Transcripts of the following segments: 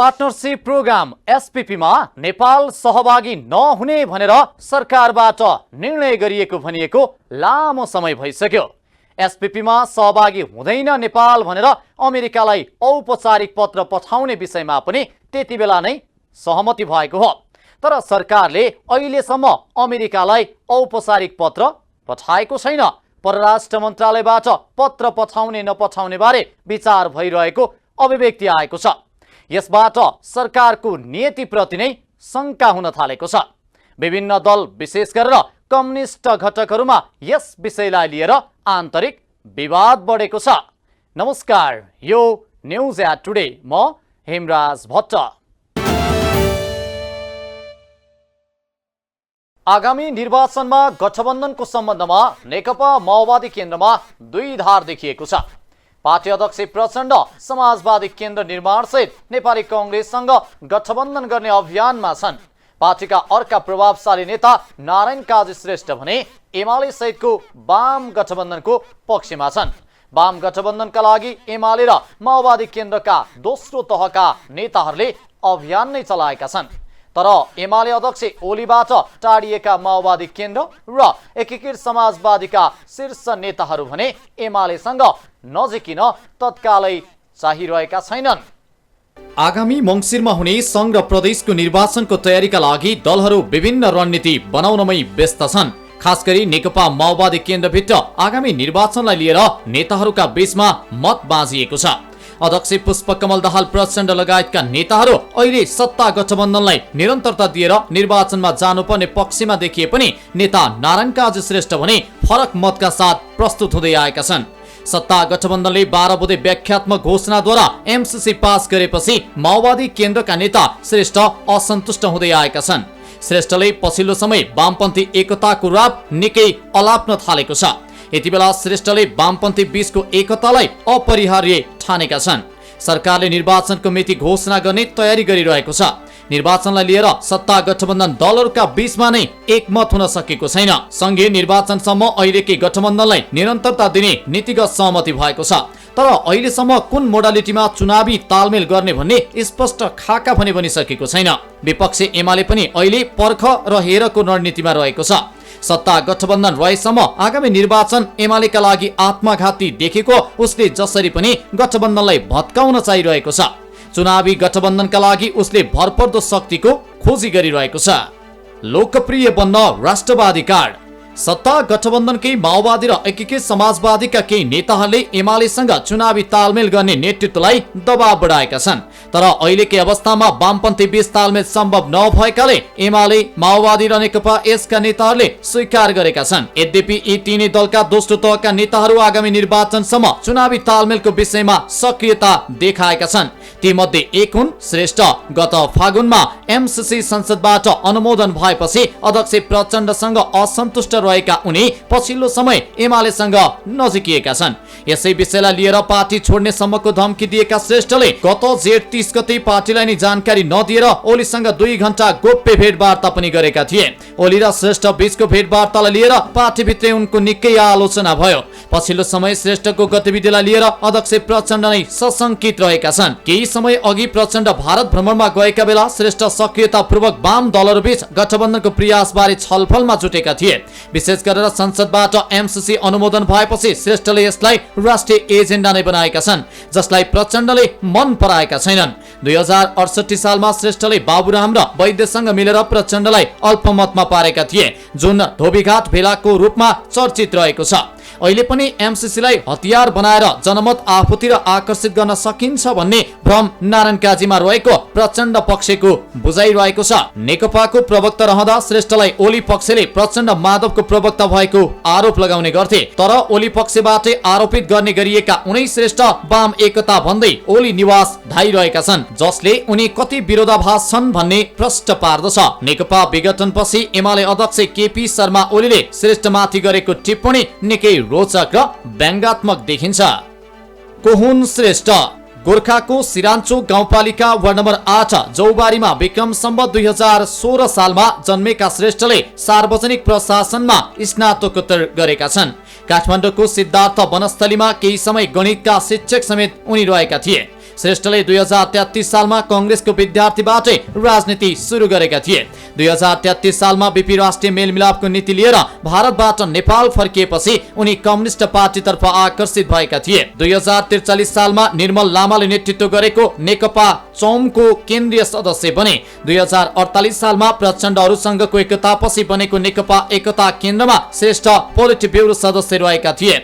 Partnership programme SPP मा नेपाल सहभागी नहुने भनेर सरकारबाट निर्णय गरिएको भनिएको लामो समय भइसक्यो। एसपीपी मा सहभागी हुँदैन नेपाल भनेर अमेरिकालाई औपचारिक पत्र पठाउने विषयमा पनि त्यतिबेला नै सहमति भएको हो। तर सरकारले अहिलेसम्म अमेरिकालाई औपचारिक पत्र पठाएको छैन। परराष्ट्र मन्त्रालयबाट पत्र पठाउने नपठाउने बारे विचार भइरहेको अभिव्यक्ति आएको छ। यसबाट सरकारको नीतिप्रति नै शंका हुन थालेको छ। विभिन्न दल विशेष गरेर कम्युनिस्ट घटकहरूमा यस विषयलाई लिएर आन्तरिक विवाद बढेको छ। नमस्कार, यो न्यूज एट टुडे, म हेमराज भट्ट। आगामी निर्वाचनमा गठबन्धनको सम्बन्धमा नेकपा माओवादी केन्द्रमा दुई धार देखिएको छ। पार्टी अध्यक्ष प्रचण्ड समाजवादी केन्द्र निर्माण सहित नेपाली कांग्रेससँग गठबन्धन गर्ने अभियानमा छन्। पार्टीका अर्का प्रभावशाली नेता नारायण काजी श्रेष्ठ भने एमाले सहितको वाम गठबन्धनको पक्षमा छन्। वाम गठबन्धनका लागि एमाले र माओवादी केन्द्रका दोस्रो तहका नेताहरूले अभियान नै चलाएका छन्। तर एमाले अध्यक्ष ओलीबाट टाढिएका माओवादी केन्द्र र एकीकृत समाजवादीका शीर्ष नेताहरू भने एमालेसँग नजिकिन तत्कालै चाहिरहेका छैनन्। आगामी मङ्सिरमा हुने संघ र प्रदेशको निर्वाचनको तयारीका लागि दलहरू विभिन्न रणनीति बनाउनमै व्यस्त छन्। खास गरी नेकपा माओवादी केन्द्रभित्र आगामी निर्वाचनलाई लिएर नेताहरूका बीचमा मत बाँझिएको छ। अध्यक्ष पुष्पकमल दाहाल प्रचण्ड लगायतका नेताहरू अहिले सत्ता गठबन्धनलाई निरन्तरता दिएर निर्वाचनमा जानुपर्ने पक्षमा देखिए पनि नेता नारायण काजी श्रेष्ठ भने फरक मतका साथ प्रस्तुत हुँदै आएका छन्। सत्ता गठबन्धनले 12 बुँदे व्याख्यात्मक घोषणाद्वारा एमसीसी पास गरेपछि माओवादी केन्द्रका नेता श्रेष्ठ असन्तुष्ट हुँदै आएका छन्। श्रेष्ठले पछिल्लो समय वामपन्थी एकताको राप निकै अलाप्न थालेको छ। यति बेला श्रेष्ठले वामपन्थी बीचको एकतालाई अपरिहार्य ठानेका छन्। सरकारले निर्वाचनको मिति घोषणा गर्ने तयारी गरिरहेको छ। निर्वाचनलाई लिएर सत्ता गठबन्धन दलहरूका बीचमा नै एकमत हुन सकेको छैन। संघीय निर्वाचनसम्म अहिलेकै गठबन्धनलाई निरन्तरता दिने नीतिगत सहमति भएको छ। तर अहिलेसम्म कुन मोडालिटीमा चुनावी तालमेल गर्ने भन्ने स्पष्ट खाका भने बनिसकेको छैन। विपक्षी एमाले पनि अहिले पर्ख र हेरको रणनीतिमा रहेको छ। सत्ता गठबन्धन रहेसम्म आगामी निर्वाचन एमालेका लागि आत्मघाती देखेको उसले जसरी पनि गठबन्धनलाई भत्काउन चाहिरहेको छ। चुनावी गठबन्धनका लागि उसले भरपर्दो शक्तिको खोजी गरिरहेको छ। लोकप्रिय बन्न राष्ट्रवादी कार्ड। सत्ता गठबन्धनकै माओवादी र एकीकृत समाजवादीका केही नेताहरूले एमालेसँग चुनावी तालमेल गर्ने नेतृत्वलाई दबाव बढाएका छन्। तर अहिलेकै अवस्थामा वामपन्थी बीच तालमेल सम्भव नभएकाले एमाले माओवादी र नेकपा यसका नेताहरूले स्वीकार गरेका छन्। यद्यपि यी तीनै दलका दोस्रो तहका नेताहरू आगामी निर्वाचनसम्म चुनावी तालमेलको विषयमा सक्रियता देखाएका छन्। तीमध्ये एक हुन् श्रेष्ठ। गत फागुनमा एमसीसी संसदबाट अनुमोदन भएपछि अध्यक्ष प्रचण्डसँग असन्तुष्ट रहेका उनी पछिल्लो समय एमालेसँग नजिकिएका छन्। यसै विषयलाई लिएर पार्टी छोड्ने सम्मको धम्की दिएका श्रेष्ठले गत जेठ 30 गते पार्टीलाई नै जानकारी नदिएर ओलीसँग 2 घण्टा गोप्य भेटवार्ता पनि गरेका थिए। ओली र श्रेष्ठ बीचको भेटवार्तालाई लिएर पार्टीभित्रै उनको निकै आलोचना भयो। पछिल्लो समय श्रेष्ठको गतिविधिलाई लिएर अध्यक्ष प्रचण्ड नै सशंकित रहेका छन्। केही समय अघि प्रचण्ड भारत भ्रमणमा गएका बेला श्रेष्ठ सक्रियतापूर्वक वाम दलहरूबीच गठबन्धनको प्रयासबारे छलफलमा जुटेका थिए। विशेष गरेर संसदबाट एमसीसी अनुमोदन भएपछि श्रेष्ठले यसलाई राष्ट्रिय एजेन्डा नै बनाएका छन्, जसलाई प्रचण्डले मन पराएका छैनन्। 2068 सालमा श्रेष्ठले बाबुराम र वैद्यसँग मिलेर प्रचण्डलाई अल्पमतमा पारेका थिए, जुन धोबीघाट भेलाको रूपमा चर्चित रहेको छ। अहिले पनि एमसीसीलाई हतियार बनाएर जनमत आफूतिर आकर्षित गर्न सकिन्छ भन्ने भ्रम नारायण काजीमा रहेको प्रचण्ड पक्षको बुझाइरहेको छ। नेकपाको प्रवक्ता रहँदा श्रेष्ठलाई ओली पक्षले प्रचण्ड माधवको प्रवक्ता भएको आरोप लगाउने गर्थे। तर ओली पक्षबाट आरोपित गर्ने गरिएका उनै श्रेष्ठ वाम एकता भन्दै ओली निवास धाइरहेका छन्, जसले उनी कति विरोधाभास छन् भन्ने प्रश्न पार्दछ। नेकपा विघटनपछि एमाले अध्यक्ष केपी शर्मा ओलीले श्रेष्ठमाथि गरेको टिप्पणी निकै रोचक र व्यङ्ग्यात्मक देखिन्छ। को हुन् श्रेष्ठ? गोर्खाको सिरान्चोक गाउँपालिका वार्ड नम्बर 8 जौबारीमा विक्रम सम्वत 2016 सालमा जन्मेका श्रेष्ठले सार्वजनिक प्रशासनमा स्नातकोत्तर गरेका छन्। काठमाडौँको सिद्धार्थ वनस्थलीमा केही समय गणितका शिक्षक समेत उनी रहेका थिए। श्रेष्ठले 2033 सालमा कांग्रेसको विद्यार्थीबाटै राजनीति सुरु गरेका थिए। 2033 सालमा बीपी राष्ट्रिय मेलमिलापको नीति लिएर भारतबाट नेपाल फर्किएपछि उनी कम्युनिस्ट पार्टीतर्फ आकर्षित भएका थिए। 2043 सालमा निर्मल लामाले नेतृत्व गरेको नेकपा चौमको केन्द्रीय सदस्य बने। 2048 सालमा प्रचण्डहरूसँगको एकतापछि बनेको नेकपा एकता केन्द्रमा श्रेष्ठ पोलिट ब्युरो सदस्य रहेका थिए।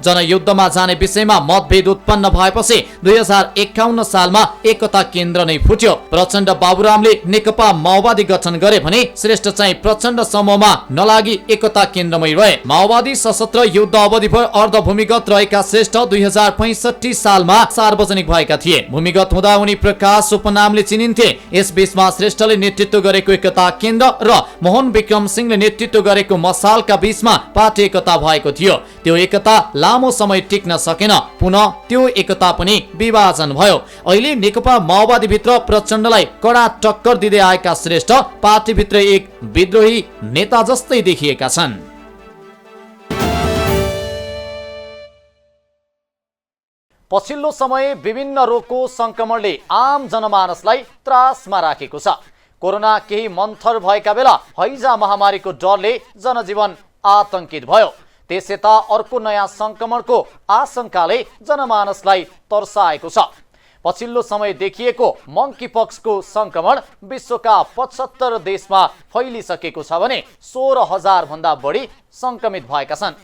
जनयुद्धमा जाने विषयमा मतभेद उत्पन्न भएपछि 2051 सालमा एकता केन्द्र नै फुट्यो। प्रचण्ड बाबुरामले नेकपा माओवादी गठन गरे भने श्रेष्ठ चाहिँ प्रचण्ड समूहमा नलागी एकता केन्द्रमै रहे। माओवादी सशस्त्र युद्ध अवधिभर अर्धभूमिगत रहेका श्रेष्ठ 2065 सालमा सार्वजनिक भएका थिए। भूमिगत हुँदा उनी प्रकाश उपनामले चिनिन्थे। यसबीचमा श्रेष्ठले नेतृत्व गरेको एकता केन्द्र र मोहन विक्रम सिंहले नेतृत्व गरेको मसालका बीचमा पार्टी एकता भएको थियो। त्यो एकता लामो समय टिक्न सकेन। पुनः त्यो एकता पनि विभाजन भयो। अहिले नेकपा माओवादी भित्र प्रचण्डलाई कडा टक्कर दिँदै आएका श्रेष्ठ पार्टीभित्र एक विद्रोही नेता जस्तै देखिएका छन्। पछिल्लो समय विभिन्न रोगको संक्रमणले आम जनमानसलाई त्रासमा राखेको छ। कोरोना केही मन्थर भएका बेला हैजा महामारीको डरले जनजीवन आतंकित भयो। त्यसयता अर्को नयाँ संक्रमणको आशंकाले जनमानसलाई तर्साएको छ। पछिल्लो समय देखिएको मंकीपक्सको संक्रमण विश्वका 75 देशमा फैलिसकेको छ भने 16,000 भन्दा बढी संक्रमित भएका छन्।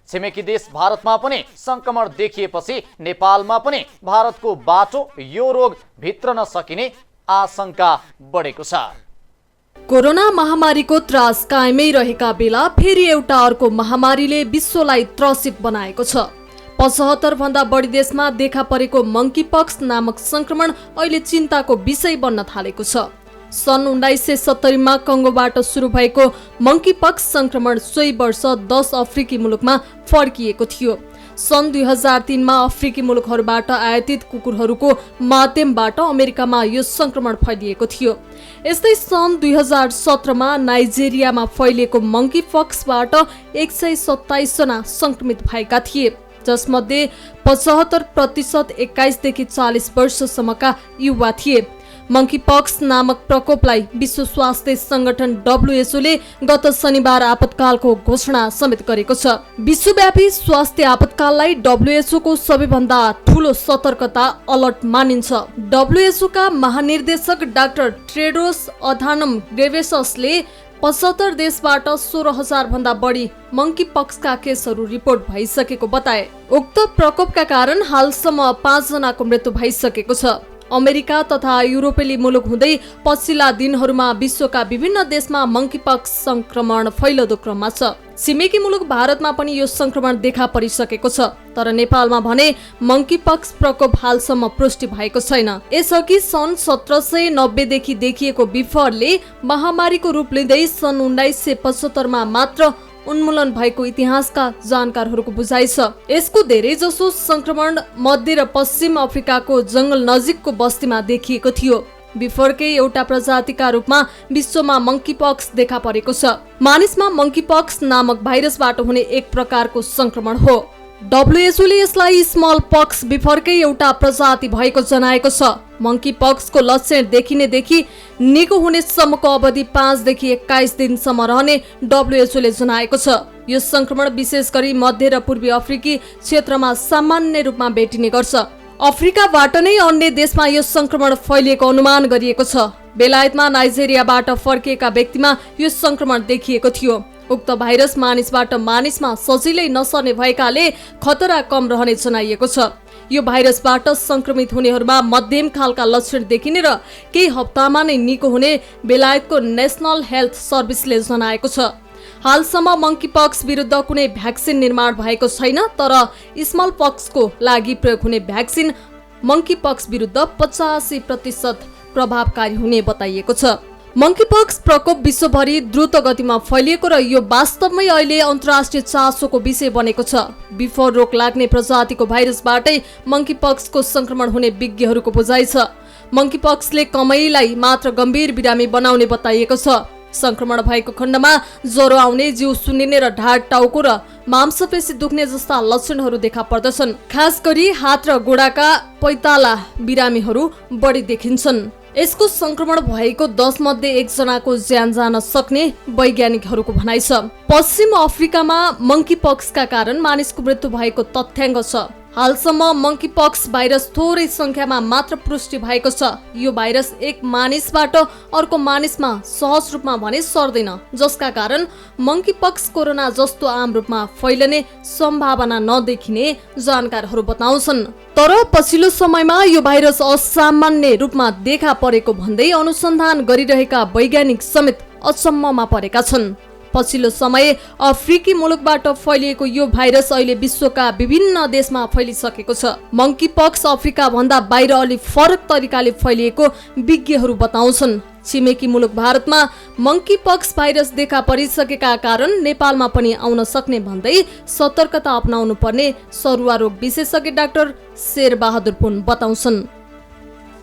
छिमेकी देश भारतमा पनि संक्रमण देखिएपछि नेपालमा पनि भारतको बाटो यो रोग भित्रन सकिने आशंका बढेको छ। कोरोना महामारीको त्रास कायमै रहेका बेला फेरि एउटा अर्को महामारीले विश्वलाई त्रसित बनाएको छ। 75 भन्दा बढी देशमा देखा परेको मंकीपक्स नामक संक्रमण अहिले चिन्ताको विषय बन्न थालेको छ। सन् 1970 मा कंगोबाट सुरु भएको मंकीपक्स संक्रमण सोही वर्ष 10 अफ्रिकी मुलुकमा फर्किएको थियो। सन् 2003 मा अफ्रिकी मुलुकहरूबाट आयातित कुकुरहरूको माध्यमबाट अमेरिकामा यो संक्रमण फैलिएको थियो। यस्तै सन् 2017 मा नाइजेरियामा फैलिएको मंकीपक्सबाट 127 जना संक्रमित भएका थिए, जसमध्ये 75% 21 देखि 40 वर्षसम्मका युवा थिए। मंकीपक्स नामक प्रकोपलाई विश्व स्वास्थ्य संगठन WHO ले गत शनिबार आपतकालको घोषणा समेत गरेको छ। विश्वव्यापी स्वास्थ्य आपतकाललाई WHO को सबैभन्दा ठूलो सतर्कता अलर्ट मानिन्छ। WHO का महानिर्देशक डाक्टर टेड्रोस अधानम गेब्रेयससले 75 देशबाट 16,000 भन्दा बढी मंकीपक्सका केसहरू रिपोर्ट भइसकेको बताए। उक्त प्रकोपका कारण हालसम्म 5 जनाको मृत्यु भइसकेको छ। अमेरिका तथा युरोपेली मुलुक हुँदै पछिल्ला दिनहरूमा विश्वका विभिन्न देशमा मंकीपक्स संक्रमण फैलदो क्रममा छ। छिमेकी मुलुक भारतमा पनि यो संक्रमण देखा परिसकेको छ, तर नेपालमा भने मंकीपक्स प्रकोप हालसम्म पुष्टि भएको छैन। यसअघि सन् 1790 देखि देखिएको विफरले महामारीको रूप लिँदै सन् 1975 मा मात्र उन्मूलन भएको इतिहासका जानकारहरूको बुझाइ छ। यसको धेरै जसो संक्रमण मध्य र पश्चिम अफ्रिकाको जंगल नजिकको बस्तीमा देखिएको थियो। विफरकै एउटा प्रजातिका रूपमा विश्वमा मंकीपक्स देखा परेको छ। मानिसमा मंकीपक्स नामक भाइरसबाट हुने एक प्रकारको संक्रमण हो। WHO ले यसलाई स्मल पक्स विफरकै एउटा प्रजाति भएको जनाएको छ। मंकीपक्सको लक्षण देखिनेदेखि निको हुनेसम्मको अवधि 5 देखि 21 दिनसम्म रहने WHO ले जनाएको छ। यो संक्रमण विशेष गरी मध्य र पूर्वी अफ्रिकी क्षेत्रमा सामान्य रूपमा भेटिने गर्छ। अफ्रिकाबाट नै अन्य देशमा यो संक्रमण फैलिएको अनुमान गरिएको छ। बेलायतमा नाइजेरियाबाट फर्किएका व्यक्तिमा यो संक्रमण देखिएको थियो। उक्त भाइरस मानिसबाट मानिसमा सजिलै नसर्ने भएकाले खतरा कम रहने जनाइएको छ। यो भाइरसबाट संक्रमित हुनेहरूमा मध्यम खालका लक्षण देखिने र केही हप्तामा नै निको हुने बेलायतको नेशनल हेल्थ सर्भिसले जनाएको छ। हालसम्म मंकीपक्स विरुद्ध कुनै भ्याक्सिन निर्माण भएको छैन, तर स्मल पक्सको लागि प्रयोग हुने भ्याक्सिन मंकीपक्स विरुद्ध 85% प्रभावकारी हुने बताइएको छ। मंकीपक्स प्रकोप विश्वभरि द्रुत गतिमा फैलिएको र यो वास्तवमै अहिले अन्तर्राष्ट्रिय चासोको विषय बनेको छ। बिफोर रोग लाग्ने प्रजातिको भाइरसबाटै मंकीपक्सको संक्रमण हुने विज्ञहरूको बुझाइ छ। मंकीपक्सले कमैलाई मात्र गम्भीर बिरामी बनाउने बताइएको छ। संक्रमण भएको खण्डमा ज्वरो आउने, जिउ सुन्निने र ढाड टाउको र मांसपेशी दुख्ने जस्ता लक्षणहरू देखा पर्दछन्। खास गरी हात र गोडाका पैताला बिरामीहरू बढी देखिन्छन्। यसको संक्रमण भएको 10 मध्ये 1 जनाको ज्यान जान सक्ने वैज्ञानिकहरूको भनाइ छ। पश्चिम अफ्रिकामा मंकीपक्सका कारण मानिसको मृत्यु भएको तथ्याङ्क छ। हालसम्म मंकीपक्स भाइरस थोरै संख्यामा मात्र पुष्टि भएको छ। यो भाइरस एक मानिसबाट अर्को मानिसमा सहज रूपमा भने सर्दैन, जसका कारण मंकीपक्स कोरोना जस्तो आम रूपमा फैलने सम्भावना नदेखिने जानकारहरू बताउँछन्। तर पछिल्लो समयमा यो भाइरस असामान्य रूपमा देखा परेको भन्दै अनुसन्धान गरिरहेका वैज्ञानिक समेत अचम्ममा परेका छन्। पछिल्लो समय अफ्रिकी मुलुकबाट फैलिएको यो भाइरस अहिले विश्वका विभिन्न देशमा फैलिसकेको छ। मंकीपक्स अफ्रिका भन्दा बाहिर अलि फरक तरिकाले फैलिएको विज्ञहरू बताउँछन्। छिमेकी मुलुक भारतमा मंकीपक्स भाइरस देखा परिसकेका कारण नेपालमा पनि आउन सक्ने भन्दै सतर्कता अपनाउनु पर्ने सरुवा रोग विशेषज्ञ डाक्टर शेरबहादुर पुन बताउँछन्।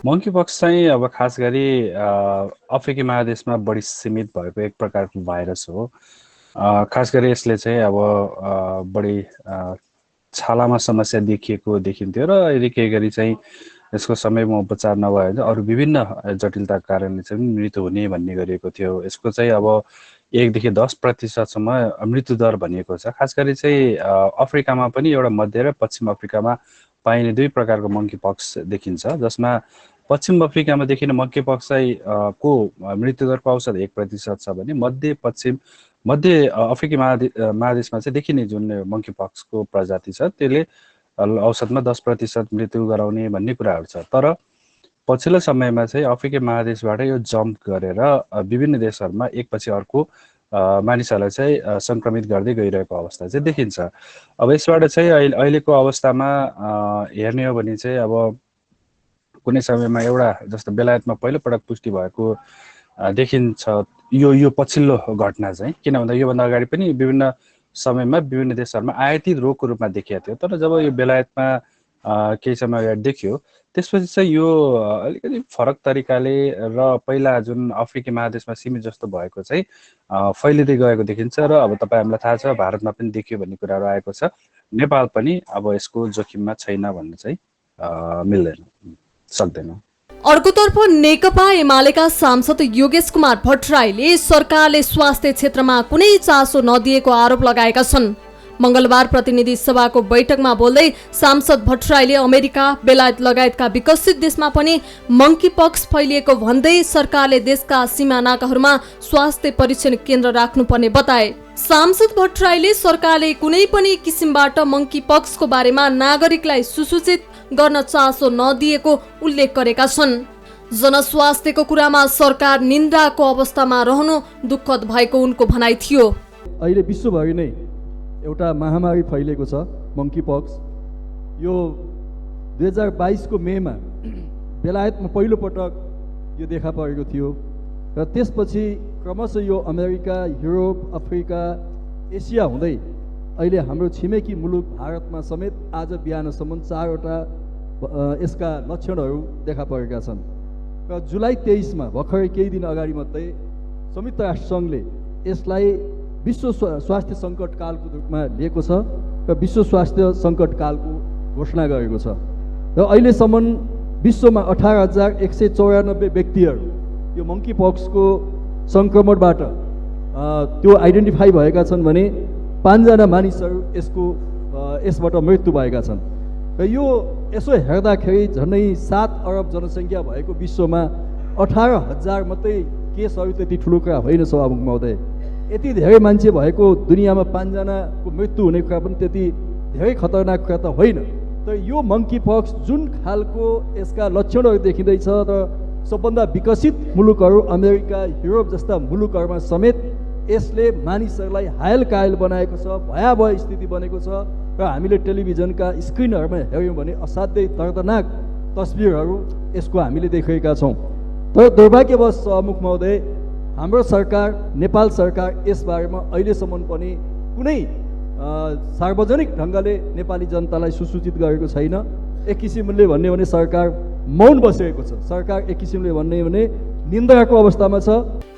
मंकीपक्स चाहिँ अब खास गरी अफ्रिकी महादेशमा बढी सीमित भएको एक प्रकारको भाइरस हो। खास गरी यसले चाहिँ अब बढी छालामा समस्या देखिन्थ्यो र यदि केही गरी चाहिँ यसको समयमा उपचार नभए अरू विभिन्न जटिलताका कारणले चाहिँ मृत्यु हुने भन्ने गरिएको थियो। यसको चाहिँ अब 1 देखि 10% मृत्यु दर भनिएको छ। खास गरी चाहिँ अफ्रिकामा पनि एउटा मध्य र पश्चिम अफ्रिकामा पाइने 2 प्रकारको मंकीपक्स देखिन्छ, जसमा पश्चिम अफ्रिकामा देखिने मंकीपक्स को मृत्युदरको औसत 1% छ भने मध्य अफ्रिकी महादेशमा चाहिँ देखिने जुन मंकीपक्सको प्रजाति छ त्यसले औसतमा 10% मृत्यु गराउने भन्ने कुराहरू छ। तर पछिल्लो समयमा चाहिँ अफ्रिकी महादेशबाट यो जम्प गरेर विभिन्न देशहरूमा एकपछि अर्को मानिसहरूलाई चाहिँ संक्रमित गर्दै गइरहेको अवस्था चाहिँ देखिन्छ। अब यसबाट चाहिँ अहिलेको अवस्थामा हेर्ने हो भने चाहिँ अब कुनै समयमा एउटा जस्तो बेलायतमा पहिलो पटक पुष्टि भएको देखिन्छ यो पछिल्लो घटना चाहिँ। किन भन्दा योभन्दा अगाडि पनि विभिन्न समयमा विभिन्न देशहरूमा आयातित रोगको रूपमा देखिएको थियो। तर जब यो बेलायतमा केही समय अगाडि देखियो त्यसपछि चाहिँ यो अलिकति फरक तरिकाले र पहिला जुन अफ्रिकी महादेशमा सीमित जस्तो भएको चाहिँ फैलिँदै गएको देखिन्छ। र अब तपाईहरुलाई थाहा छ भारतमा पनि देखियो भन्ने कुराहरू आएको छ। नेपाल पनि अब यसको जोखिममा छैन भन्न चाहिँ मिल्दैन, सक्दैन। अर्कोतर्फ नेकपा एमालेका सांसद योगेश कुमार भट्टराईले सरकारले स्वास्थ्य क्षेत्रमा कुनै चासो नदिएको आरोप लगाएका छन्। मंगलबार प्रतिनिधि सभाको बैठकमा बोल्दै सांसद भट्टराईले अमेरिका, बेलायत लगायतका विकसित देशमा पनि मंकीपक्स फैलिएको भन्दै सरकारले देशका सीमानाकाहरूमा स्वास्थ्य परीक्षण केन्द्र राख्नुपर्ने बताए। सांसद भट्टराईले सरकारले कुनै पनि किसिमबाट मंकीपक्सको बारेमा नागरिकलाई सुसूचित गर्न चासो नदिएको उल्लेख गरेका छन्। जनस्वास्थ्यको कुरामा सरकार निन्दाको अवस्थामा रहनु दुःखद भएको उनको भनाइ थियो। अहिले विश्वभरि नै एउटा महामारी फैलेको छ मंकीपक्स। यो 2022 को मेमा बेलायतमा पहिलो पटक यो देखा परेको थियो र त्यसपछि क्रमशः यो अमेरिका, युरोप, अफ्रिका, एसिया हुँदै अहिले हाम्रो छिमेकी मुलुक भारतमा समेत आज बिहानसम्म 4वटा यसका लक्षणहरू देखा परेका छन्। र जुलाई 23 मा भर्खरै केही दिन अगाडि मात्रै संयुक्त राष्ट्र सङ्घले यसलाई विश्व स्वास्थ्य सङ्कट कालको रूपमा लिएको छ र विश्व स्वास्थ्य सङ्कट कालको घोषणा गरेको छ। र अहिलेसम्म विश्वमा 18,194 व्यक्तिहरू यो मंकीपक्सको सङ्क्रमणबाट त्यो आइडेन्टिफाई भएका छन् भने 5 जना मानिसहरू यसबाट मृत्यु भएका छन्। र यो यसो हेर्दाखेरि झन्डै 7 अरब जनसङ्ख्या भएको विश्वमा 18,000 मात्रै केसहरू त्यति ठुलो कुरा होइन सभामुख महोदय। यति धेरै मान्छे भएको दुनियाँमा 5 जनाको मृत्यु हुने कुरा पनि त्यति धेरै खतरनाक कुरा त होइन। तर यो मंकीपक्स जुन खालको यसका लक्षणहरू देखिँदैछ र सबभन्दा विकसित मुलुकहरू अमेरिका, युरोप जस्ता मुलुकहरूमा समेत यसले मानिसहरूलाई हायल कायल बनाएको छ, भयावह स्थिति बनेको छ। र हामीले टेलिभिजनका स्क्रिनहरूमा हेऱ्यौँ भने असाध्यै दर्दनाक तस्बिरहरू यसको हामीले देखेका छौँ। तर दुर्भाग्यवश सभामुख महोदय, हाम्रो सरकार, नेपाल सरकार यसबारेमा अहिलेसम्म पनि कुनै सार्वजनिक ढङ्गले नेपाली जनतालाई सुसूचित गरेको छैन। एक किसिमले भन्ने भने सरकार मौन बसेको छ। सरकार एक किसिमले भन्ने भने निन्दाको अवस्थामा छ।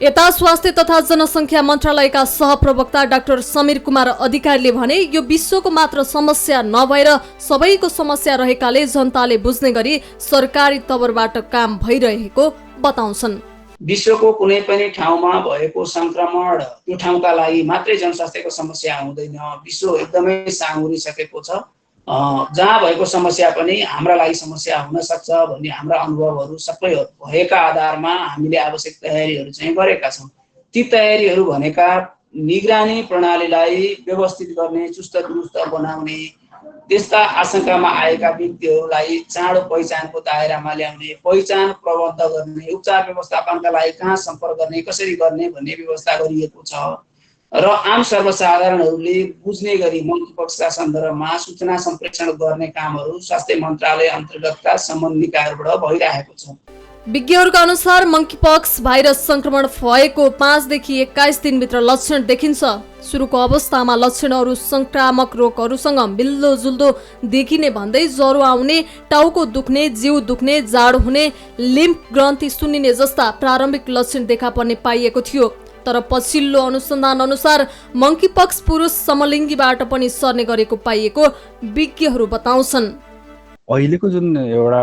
यता स्वास्थ्य तथा जनसङ्ख्या मन्त्रालयका सहप्रवक्ता डाक्टर समीर कुमार अधिकारीले भने यो विश्वको मात्र समस्या नभएर सबैको समस्या रहेकाले जनताले बुझ्ने गरी सरकारी तवरबाट काम भइरहेको बताउँछन्। विश्वको कुनै पनि ठाउँमा भएको संक्रमण त्यो ठाउँका लागि मात्रै जनस्वास्थ्यको समस्या हुँदैन। विश्व एकदमै साँगुरिसकेको छ। जहाँ भएको समस्या पनि हाम्रा लागि समस्या हुन सक्छ भन्ने हाम्रा अनुभवहरू सबै भएका आधारमा हामीले आवश्यक तयारीहरू चाहिँ गरेका छौँ। ती तयारीहरू भनेका निगरानी प्रणालीलाई व्यवस्थित गर्ने, चुस्त दुरुस्त बनाउने, त्यस्ता आशंकामा आएका व्यक्तिहरूलाई चाँडो पहिचानको दायरामा ल्याउने, पहिचान प्रबन्ध गर्ने, उपचार व्यवस्थापनका लागि कहाँ सम्पर्क गर्ने, कसरी गर्ने भन्ने व्यवस्था गरिएको छ र आम सर्वसाधारणहरूले बुझ्ने गरी मङ्कीपक्सका सन्दर्भमा सूचना सम्प्रेषण गर्ने कामहरू स्वास्थ्य मन्त्रालय अन्तर्गतका सम्बन्धित निकायबाट भइरहेको छ। विज्ञहरूका अनुसार मङ्कीपक्स भाइरस संक्रमण भएको 5 देखि 21 दिनभित्र लक्षण देखिन्छ। सुरुको अवस्थामा लक्षणहरू संक्रामक रोगहरूसँग मिल्दोजुल्दो देखिने भन्दै ज्वरो आउने, टाउको दुख्ने, जिउ दुख्ने, जाडो हुने, लिम्फ ग्रन्थि सुन्निने जस्ता प्रारम्भिक लक्षण देखा पर्ने पाइएको थियो। तर पछिल्लो अनुसन्धान अनुसार मङ्कीपक्स पुरुष समलिङ्गीबाट पनि सर्ने गरेको पाइएको विज्ञहरू बताउँछन्। अहिलेको जुन एउटा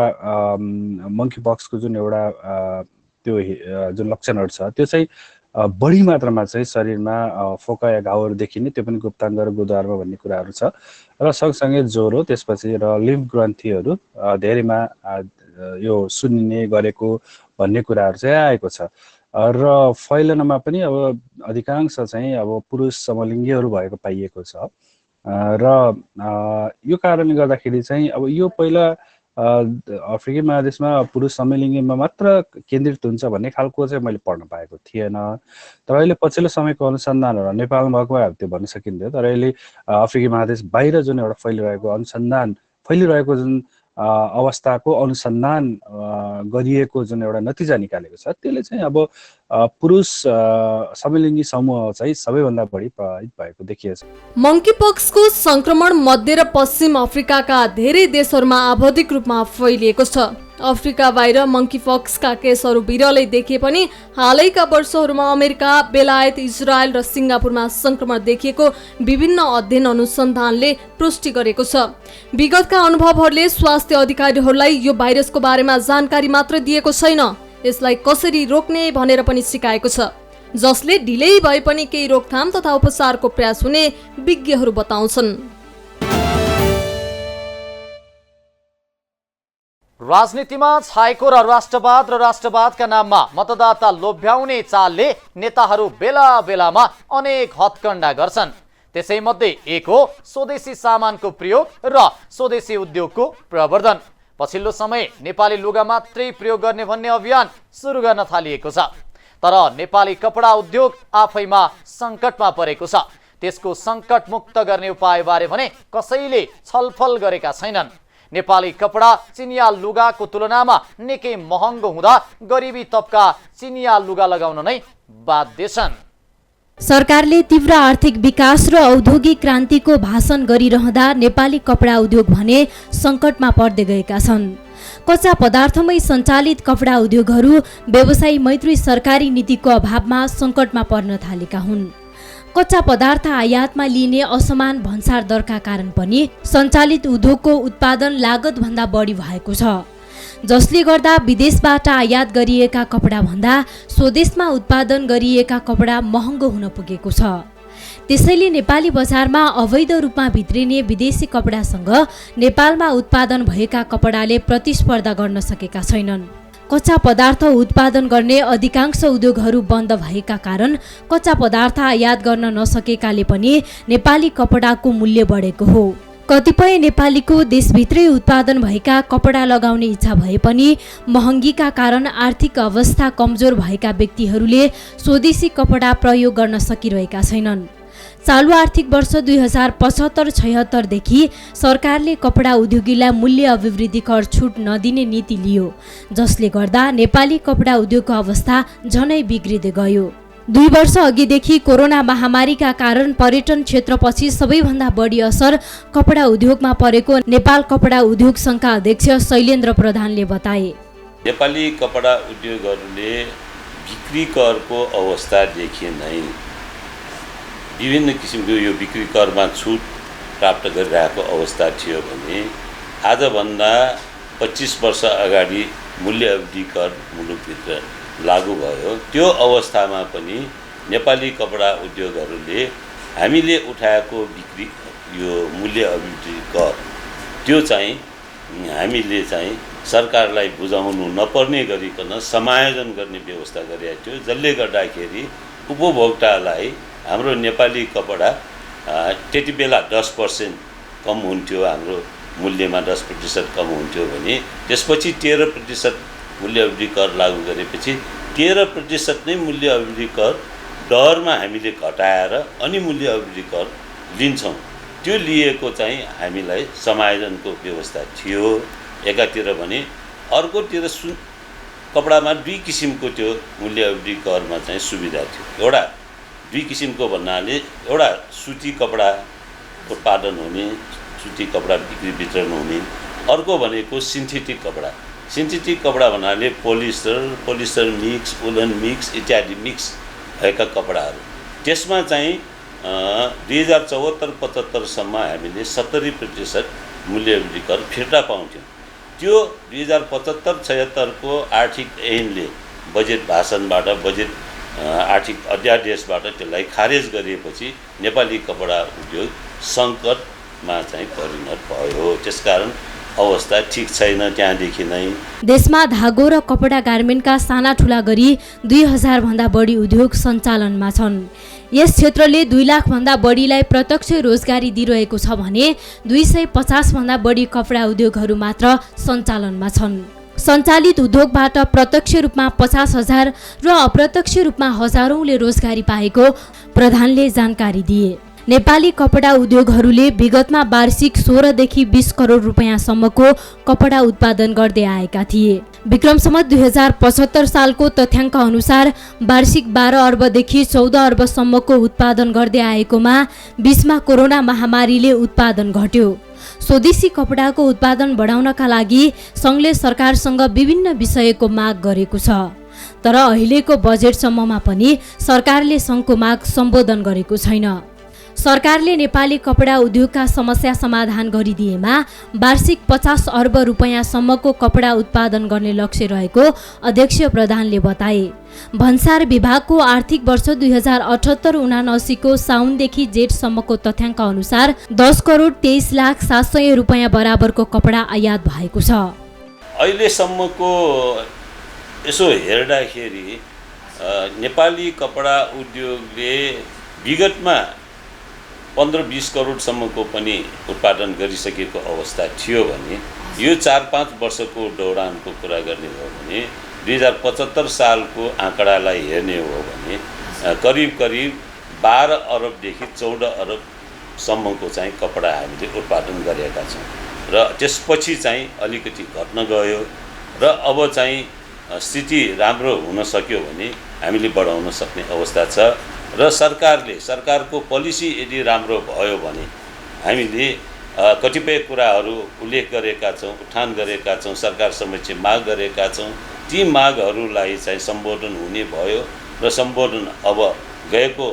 मङ्कीपक्सको जुन एउटा त्यो जुन लक्षणहरू छ त्यो चाहिँ बढी मात्रामा चाहिँ शरीरमा फोका या घाउहरू देखिने, त्यो पनि गुप्ताङ्ग र गुदद्वारमा भन्ने कुराहरू छ र सँगसँगै ज्वरो, त्यसपछि र लिम्फ ग्रन्थीहरू धेरैमा यो सुन्निने गरेको भन्ने कुराहरू चाहिँ आएको छ र फैलनमा पनि अब अधिकांश चाहिँ अब पुरुष समलिङ्गीहरू भएको पाइएको छ र यो कारणले गर्दाखेरि चाहिँ अब यो पहिला अफ्रिकी महादेशमा पुरुष समलिङ्गीमा मात्र केन्द्रित हुन्छ भन्ने खालको चाहिँ मैले पढ्न पाएको थिएन। तर अहिले पछिल्लो समयको अनुसन्धानहरू नेपालमा भएको त्यो भन्न सकिन्थ्यो। तर अहिले अफ्रिकी महादेश बाहिर जुन एउटा फैलिरहेको जुन अवस्थाको अनुसन्धान गरिएको जुन एउटा नतिजा निकालेको छ त्यसले चाहिँ अब पुरुष समलिङ्गी समूह चाहिँ सबैभन्दा बढी प्रभावित भएको देखिएछ। मङ्कीपक्सको संक्रमण मध्य र पश्चिम अफ्रिकाका धेरै देशहरूमा आवधिक रूपमा फैलिएको छ। अफ्रिका बाहिर मङ्कीपक्सका केसहरू विरलै देखिए पनि हालैका वर्षहरूमा अमेरिका, बेलायत, इजरायल र सिङ्गापुरमा संक्रमण देखिएको विभिन्न अध्ययन अनुसन्धानले पुष्टि गरेको छ। विगतका अनुभवहरूले स्वास्थ्य अधिकारीहरूलाई यो भाइरसको बारेमा जानकारी मात्र दिएको छैन, यसलाई कसरी रोक्ने भनेर पनि सिकाएको छ, जसले ढिलै भए पनि केही रोकथाम तथा उपचारको प्रयास हुने विज्ञहरू बताउँछन्। राजनीतिमा छाएको र राष्ट्रवादका नाममा मतदाता लोभ्याउने चालले नेताहरू बेला बेलामा अनेक हत्कण्डा गर्छन्। त्यसैमध्ये एक हो स्वदेशी सामानको प्रयोग र स्वदेशी उद्योगको प्रवर्धन। पछिल्लो समय नेपाली लुगा मात्रै प्रयोग गर्ने भन्ने अभियान सुरु गर्न थालिएको छ। तर नेपाली कपडा उद्योग आफैमा सङ्कटमा परेको छ। त्यसको सङ्कट मुक्त गर्ने उपायबारे भने कसैले छलफल गरेका छैनन्। नेपाली कपडा चिनिया लुगाको तुलनामा निकै महँगो हुँदा गरिबी तबका चिनिया लुगा लगाउन नै बाध्य छन्। सरकारले तीव्र आर्थिक विकास र औद्योगिक क्रान्तिको भाषण गरिरहँदा नेपाली कपडा उद्योग भने सङ्कटमा पर्दै गएका छन्। कच्चा पदार्थमै सञ्चालित कपडा उद्योगहरू व्यवसायी मैत्री सरकारी नीतिको अभावमा सङ्कटमा पर्न थालेका हुन्। कच्चा पदार्थ आयातमा लिने असमान भन्सार दरका कारण पनि सञ्चालित उद्योगको उत्पादन लागतभन्दा बढी भएको छ, जसले गर्दा विदेशबाट आयात गरिएका कपडा भन्दा स्वदेशमा उत्पादन गरिएका कपडा महँगो हुन पुगेको छ। त्यसैले नेपाली बजारमा अवैध रूपमा भित्रिने विदेशी कपडासँग नेपालमा उत्पादन भएका कपडाले प्रतिस्पर्धा गर्न सकेका छैनन्। कच्चा पदार्थ उत्पादन गर्ने अधिकांश उद्योगहरू बन्द भएका कारण कच्चा पदार्थ आयात गर्न नसकेकाले पनि नेपाली कपडाको मूल्य बढेको हो। कतिपय नेपालीको देशभित्रै उत्पादन भएका कपडा लगाउने इच्छा भए पनि महँगीका कारण आर्थिक अवस्था कमजोर भएका व्यक्तिहरूले स्वदेशी कपडा प्रयोग गर्न सकिरहेका छैनन्। चालु आर्थिक वर्ष 2075-76 देखि सरकारले कपडा उद्योगीलाई मूल्य अभिवृद्धि कर छुट नदिने नीति लियो, जसले गर्दा नेपाली कपडा उद्योगको अवस्था झनै बिग्रिँदै गयो। 2 वर्ष अघिदेखि कोरोना महामारीका कारण पर्यटन क्षेत्रपछि सबैभन्दा बढी असर कपडा उद्योगमा परेको नेपाल कपडा उद्योग सङ्घका अध्यक्ष शैलेन्द्र प्रधानले बताए। नेपाली कपडा उद्योगहरूले बिक्री करको अवस्था देखिए नै विभिन्न किसिमको यो बिक्री करमा छुट प्राप्त गरिरहेको अवस्था थियो भने आजभन्दा 25 वर्ष अगाडि मूल्य अवधि कर मुलुकभित्र लागू भयो। त्यो अवस्थामा पनि नेपाली कपडा उद्योगहरूले हामीले उठाएको बिक्री यो मूल्य अवधि कर त्यो चाहिँ हामीले चाहिँ सरकारलाई बुझाउनु नपर्ने गरिकन समायोजन गर्ने व्यवस्था गरेको थियो, जसले गर्दाखेरि उपभोक्तालाई हाम्रो नेपाली कपडा त्यति बेला 10% कम हुन्थ्यो, हाम्रो मूल्यमा 10% कम हुन्थ्यो भने त्यसपछि 13% मूल्य अवधि कर लागू गरेपछि 13% नै मूल्य अवधि कर दरमा हामीले घटाएर अनि मूल्य अवधि कर लिन्छौँ। त्यो लिएको चाहिँ हामीलाई समायोजनको व्यवस्था थियो एकातिर भने, अर्कोतिर कपडामा दुई किसिमको त्यो मूल्य अवधि करमा चाहिँ सुविधा थियो। एउटा दुई किसिमको भन्नाले एउटा सुती कपडा उत्पादन हुने, सुती कपडा बिक्री वितरण हुने, अर्को भनेको सिन्थेटिक कपडा। सिन्थेटिक कपडा भन्नाले पोलिस्टर मिक्स, उलन मिक्स इत्यादि मिक्स भएका कपडाहरू। त्यसमा चाहिँ 2074-75 सम्म हामीले 70% मूल्य अवधि कर फिर्ता पाउँथ्यौँ। त्यो 2075-76 को आर्थिक ऐनले बजेट भाषणबाट बजेट आर्थिक अध्यादेशबाट त्यसलाई खारेज गरिएपछि नेपाली कपडा उद्योग सङ्कटमा चाहिँ परिणत भयो। त्यसकारण अवस्था ठिक छैन त्यहाँदेखि नै। देशमा धागो र कपडा गार्मेन्टका साना ठुला गरी 2000 भन्दा बढी उद्योग सञ्चालनमा छन्। यस क्षेत्रले 2 लाख भन्दा बढीलाई प्रत्यक्ष रोजगारी दिइरहेको छ भने 250 भन्दा बढी कपडा उद्योगहरू मात्र सञ्चालनमा छन्। सञ्चालित उद्योगबाट प्रत्यक्ष रूपमा 50,000 र अप्रत्यक्ष रूपमा हजारौंले रोजगारी पाएको प्रधानले जानकारी दिए। नेपाली कपडा उद्योगहरूले विगतमा वार्षिक 16 देखि 20 करोड रुपैयाँसम्मको कपडा उत्पादन गर्दै आएका थिए। विक्रम सम्वत 2075 सालको तथ्याङ्क अनुसार वार्षिक 12 अर्बदेखि 14 अर्बसम्मको उत्पादन गर्दै आएकोमा 20मा कोरोना महामारीले उत्पादन घट्यो। स्वदेशी कपडाको उत्पादन बढाउनका लागि सङ्घले सरकारसँग विभिन्न विषयको माग गरेको छ, तर अहिलेको बजेटसम्ममा पनि सरकारले सङ्घको माग सम्बोधन गरेको छैन। सरकारले नेपाली कपडा उद्योगका समस्या समाधान गरिदिएमा वार्षिक 50 अर्ब रुपैयाँसम्मको कपडा उत्पादन गर्ने लक्ष्य रहेको अध्यक्ष प्रधानले बताए। भन्सार विभागको आर्थिक वर्ष 2078-79 को साउनदेखि जेठसम्मको तथ्याङ्क अनुसार 10 करोड 23 लाख 700 रुपैयाँ बराबरको कपडा आयात भएको छ। अहिलेसम्मको यसो हेर्दाखेरि नेपाली कपडा उद्योगले विगतमा 15-20 करोडसम्मको पनि उत्पादन गरिसकेको अवस्था थियो भने यो 4-5 वर्षको दौरानको कुरा गर्ने हो भने 2075 सालको आँकडालाई हेर्ने हो भने करिब 12 अरबदेखि 14 अरबसम्मको चाहिँ कपडा हामीले उत्पादन गरेका छौँ र त्यसपछि चाहिँ अलिकति घट्न गयो र अब चाहिँ स्थिति राम्रो हुन सक्यो भने हामीले बढाउन सक्ने अवस्था छ र सरकारको पोलिसी यदि राम्रो भयो भने हामीले कतिपय कुराहरू उल्लेख गरेका छौँ, उठान गरेका छौँ, सरकार समक्ष माग गरेका छौँ। ती मागहरूलाई चाहिँ सम्बोधन हुने भयो र सम्बोधन अब गएको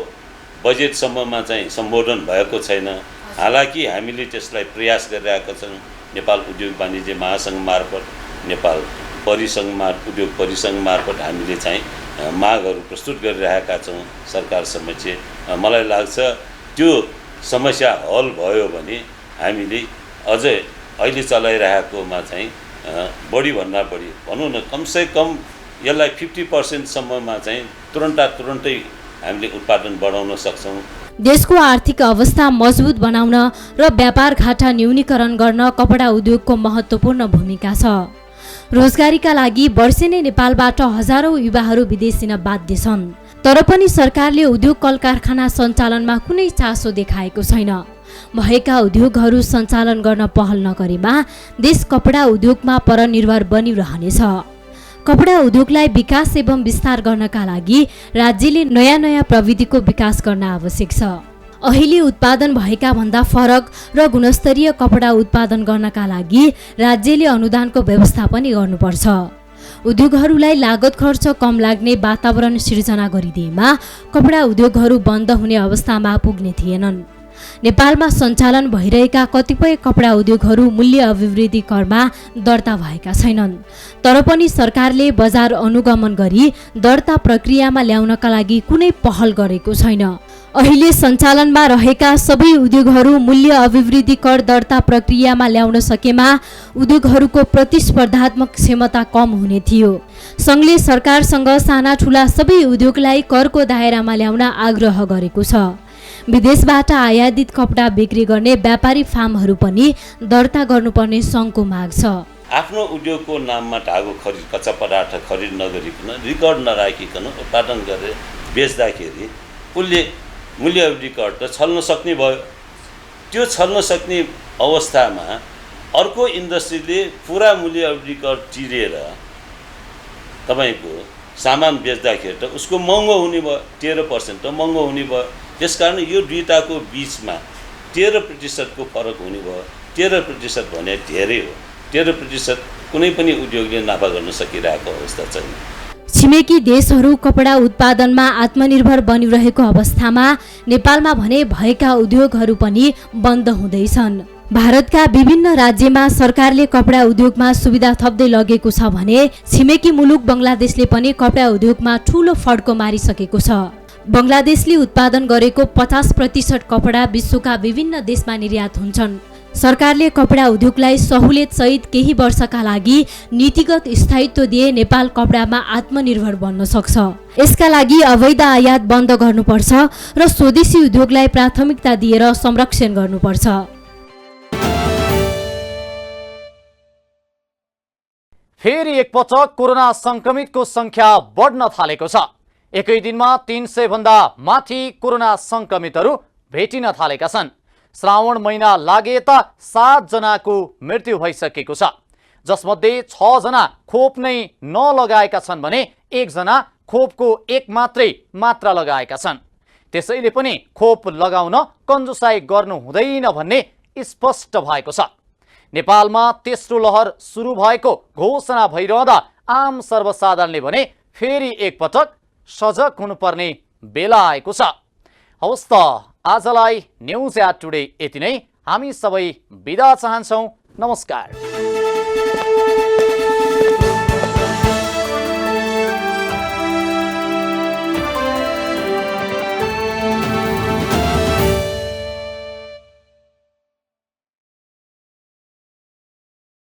बजेटसम्ममा चाहिँ सम्बोधन भएको छैन। हालाकि हामीले त्यसलाई प्रयास गरिरहेका छौँ। नेपाल उद्योग वाणिज्य महासङ्घ मार्फत, नेपाल उद्योग परिसङ्घ मार्फत हामीले चाहिँ मागहरू प्रस्तुत गरिरहेका छौँ सरकार समक्ष। मलाई लाग्छ त्यो समस्या हल भयो भने हामीले अझै अहिले चलाइरहेकोमा चाहिँ बढीभन्दा बढी भनौँ न कमसे कम यसलाई 50% सम्ममा चाहिँ तुरन्तै हामीले उत्पादन बढाउन सक्छौँ। देशको आर्थिक अवस्था मजबुत बनाउन र व्यापार घाटा न्यूनीकरण गर्न कपडा उद्योगको महत्त्वपूर्ण भूमिका छ। रोजगारीका लागि वर्षेनै नेपालबाट हजारौं युवाहरू विदेश दिन बाध्य छन्, तर पनि सरकारले उद्योग कल कारखाना सञ्चालनमा कुनै चासो देखाएको छैन। भएका उद्योगहरू सञ्चालन गर्न पहल नगरेमा देश कपडा उद्योगमा परनिर्भर बनिरहनेछ। कपडा उद्योगलाई विकास एवं विस्तार गर्नका लागि राज्यले नयाँ प्रविधिको विकास गर्न आवश्यक छ। अहिले उत्पादन भएका भन्दा फरक र गुणस्तरीय कपडा उत्पादन गर्नका लागि राज्यले अनुदानको व्यवस्था पनि गर्नुपर्छ। उद्योगहरूलाई लागत खर्च कम लाग्ने वातावरण सिर्जना गरिदिएमा कपडा उद्योगहरू बन्द हुने अवस्थामा पुग्ने थिएनन्। नेपालमा सञ्चालन भइरहेका कतिपय कपडा उद्योगहरू मूल्य अभिवृद्धि करमा दर्ता भएका छैनन्, तर पनि सरकारले बजार अनुगमन गरी दर्ता प्रक्रियामा ल्याउनका लागि कुनै पहल गरेको छैन। अहिले सञ्चालनमा रहेका सबै उद्योगहरू मूल्य अभिवृद्धि कर दर्ता प्रक्रियामा ल्याउन सकेमा उद्योगहरूको प्रतिस्पर्धात्मक क्षमता कम हुने थियो। सङ्घले सरकारसँग साना ठुला सबै उद्योगलाई करको दायरामा ल्याउन आग्रह गरेको छ। विदेशबाट आयातित कपडा बिक्री गर्ने व्यापारी फार्महरू पनि दर्ता गर्नुपर्ने सङ्घको माग छ। आफ्नो उद्योगको नाममा ढागो खरिद कच्चा पदार्थ खरिद नगरिकन रिकर्ड नराखिकन उत्पादन गरेर बेच्दाखेरि उसले मूल्य अभिवृद्धि कर त छल्न सक्ने भयो। त्यो छल्न सक्ने अवस्थामा अर्को इन्डस्ट्रीले पुरा मूल्य अभिवृद्धि कर तिरेर तपाईँको सामान बेच्दाखेरि त उसको महँगो हुने भयो, 13% त महँगो हुने भयो। त्यसकारण यो दुईटाको बिचमा 13% को फरक हुने भयो। 13% भने धेरै हो। 13% कुनै पनि उद्योगले नाफा गर्न सकिरहेको अवस्था छैन। छिमेकी देशहरू कपडा उत्पादनमा आत्मनिर्भर बनिरहेको अवस्थामा नेपालमा भने भएका उद्योगहरू पनि बन्द हुँदैछन्। भारतका विभिन्न राज्यमा सरकारले कपडा उद्योगमा सुविधा थप्दै लगेको छ भने छिमेकी मुलुक बङ्गलादेशले पनि कपडा उद्योगमा ठूलो फड्को मारिसकेको छ। बङ्गलादेशले उत्पादन गरेको 50% कपडा विश्वका विभिन्न देशमा निर्यात हुन्छन्। सरकारले कपडा उद्योगलाई सहुलियत सहित केही वर्षका लागि नीतिगत स्थायित्व दिए नेपाल कपडामा आत्मनिर्भर बन्न सक्छ। यसका लागि अवैध आयात बन्द गर्नुपर्छ र स्वदेशी उद्योगलाई प्राथमिकता दिएर संरक्षण गर्नुपर्छ। फेरि एकपटक कोरोना संक्रमितको संख्या बढ्न थालेको छ। एकै दिनमा 300 भन्दा माथि कोरोना संक्रमितहरू भेटिन थालेका छन्। श्रावण महिना लागे त 7 जनाको मृत्यु भइसकेको छ, जसमध्ये 6 जना खोप नै नलगाएका छन् भने 1 जना खोपको 1 मात्रै मात्रा लगाएका छन्। त्यसैले पनि खोप लगाउन कन्जुसाई गर्नु हुँदैन भन्ने स्पष्ट भएको छ। नेपालमा तेस्रो लहर सुरु भएको घोषणा भइरहँदा आम सर्वसाधारणले भने फेरि एकपटक सजग हुनुपर्ने बेला आएको छ। हवस् त आजलाई न्युज एट टुडे यति नै। हामी सबै बिदा चाहन्छौँ। नमस्कार।